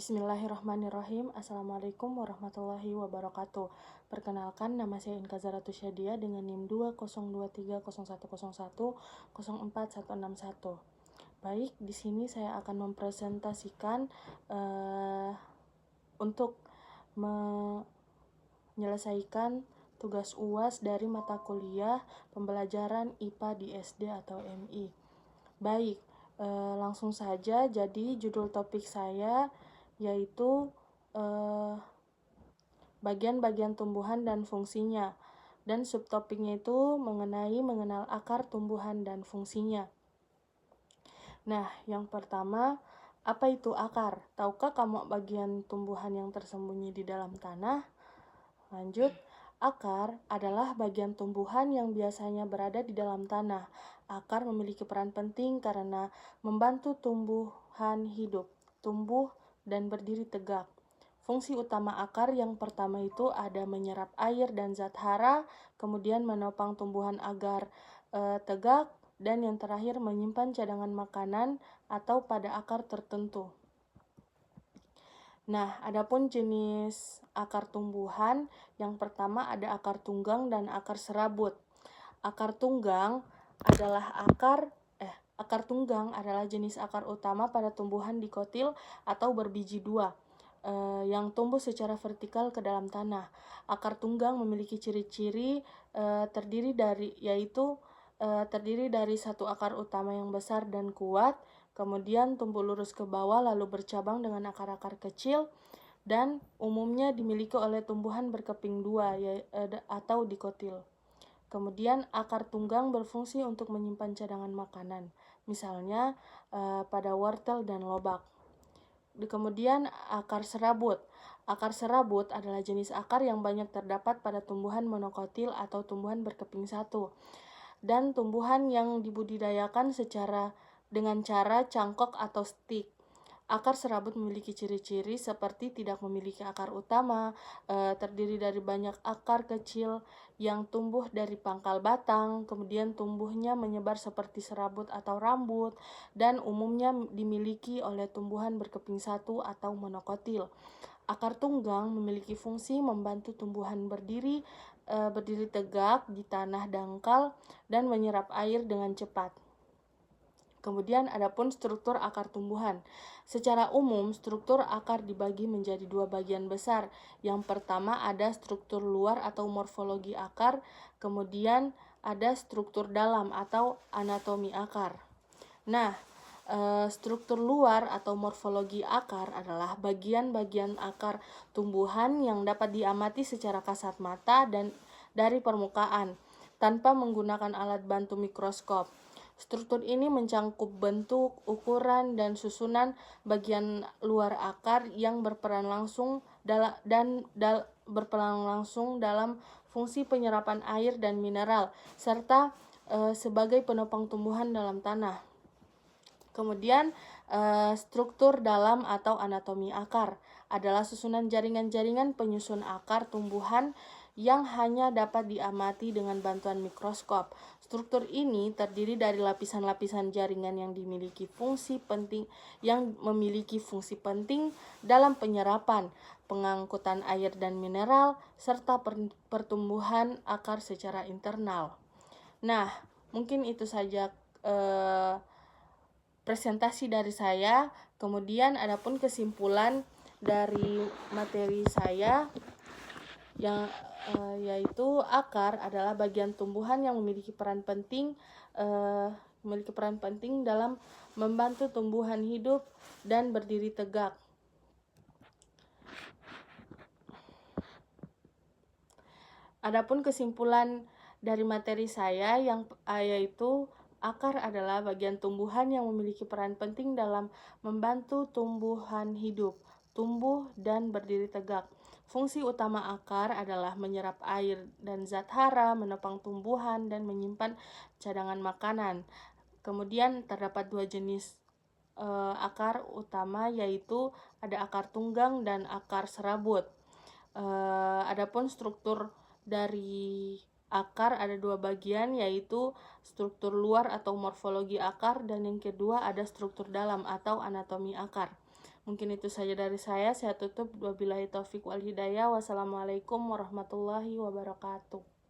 Bismillahirrahmanirrahim. Assalamualaikum warahmatullahi wabarakatuh. Perkenalkan, nama saya Inka Zaratus Syadia dengan NIM 2023101041161. Baik, di sini saya akan mempresentasikan untuk menyelesaikan tugas UAS dari mata kuliah pembelajaran IPA di SD atau MI. Baik, langsung saja. Jadi judul topik saya yaitu bagian-bagian tumbuhan dan fungsinya, dan subtopiknya itu mengenal akar tumbuhan dan fungsinya. Nah, yang pertama, apa itu akar? Tahukah kamu bagian tumbuhan yang tersembunyi di dalam tanah? Lanjut, akar adalah bagian tumbuhan yang biasanya berada di dalam tanah. Akar memiliki peran penting karena membantu tumbuhan hidup, tumbuh, dan berdiri tegak. Fungsi utama akar yang pertama itu ada menyerap air dan zat hara, kemudian menopang tumbuhan agar tegak, dan yang terakhir menyimpan cadangan makanan atau pada akar tertentu. Nah, adapun jenis akar tumbuhan, yang pertama ada akar tunggang dan akar serabut. Akar tunggang adalah jenis akar utama pada tumbuhan dikotil atau berbiji dua yang tumbuh secara vertikal ke dalam tanah. Akar tunggang memiliki ciri-ciri terdiri dari satu akar utama yang besar dan kuat, kemudian tumbuh lurus ke bawah lalu bercabang dengan akar-akar kecil, dan umumnya dimiliki oleh tumbuhan berkeping dua atau dikotil. Kemudian akar tunggang berfungsi untuk menyimpan cadangan makanan, misalnya pada wortel dan lobak. Kemudian akar serabut. Akar serabut adalah jenis akar yang banyak terdapat pada tumbuhan monokotil atau tumbuhan berkeping satu, dan tumbuhan yang dibudidayakan dengan cara cangkok atau stik. Akar serabut memiliki ciri-ciri seperti tidak memiliki akar utama, terdiri dari banyak akar kecil yang tumbuh dari pangkal batang, kemudian tumbuhnya menyebar seperti serabut atau rambut, dan umumnya dimiliki oleh tumbuhan berkeping satu atau monokotil. Akar tunggang memiliki fungsi membantu tumbuhan berdiri tegak di tanah dangkal dan menyerap air dengan cepat. Kemudian adapun struktur akar tumbuhan. Secara umum, struktur akar dibagi menjadi dua bagian besar. Yang pertama ada struktur luar atau morfologi akar, kemudian ada struktur dalam atau anatomi akar. Nah, struktur luar atau morfologi akar adalah bagian-bagian akar tumbuhan yang dapat diamati secara kasat mata dan dari permukaan tanpa menggunakan alat bantu mikroskop. Struktur ini mencangkup bentuk, ukuran, dan susunan bagian luar akar yang berperan langsung dalam fungsi penyerapan air dan mineral, serta sebagai penopang tumbuhan dalam tanah. Kemudian struktur dalam atau anatomi akar adalah susunan jaringan-jaringan penyusun akar tumbuhan yang hanya dapat diamati dengan bantuan mikroskop. Struktur ini terdiri dari lapisan-lapisan jaringan yang memiliki fungsi penting dalam penyerapan, pengangkutan air dan mineral, serta pertumbuhan akar secara internal. Nah, mungkin itu saja presentasi dari saya. Kemudian adapun kesimpulan dari materi saya yaitu akar adalah bagian tumbuhan yang memiliki peran penting dalam membantu tumbuhan hidup dan berdiri tegak. Adapun kesimpulan dari materi saya yaitu akar adalah bagian tumbuhan yang memiliki peran penting dalam membantu tumbuhan hidup, tumbuh, dan berdiri tegak. Fungsi utama akar adalah menyerap air dan zat hara, menopang tumbuhan, dan menyimpan cadangan makanan. Kemudian terdapat dua jenis akar utama, yaitu ada akar tunggang dan akar serabut. Adapun struktur dari akar ada dua bagian, yaitu struktur luar atau morfologi akar, dan yang kedua ada struktur dalam atau anatomi akar. Mungkin itu saja dari saya tutup. Wabillahi taufik wal hidayah. Wassalamualaikum warahmatullahi wabarakatuh.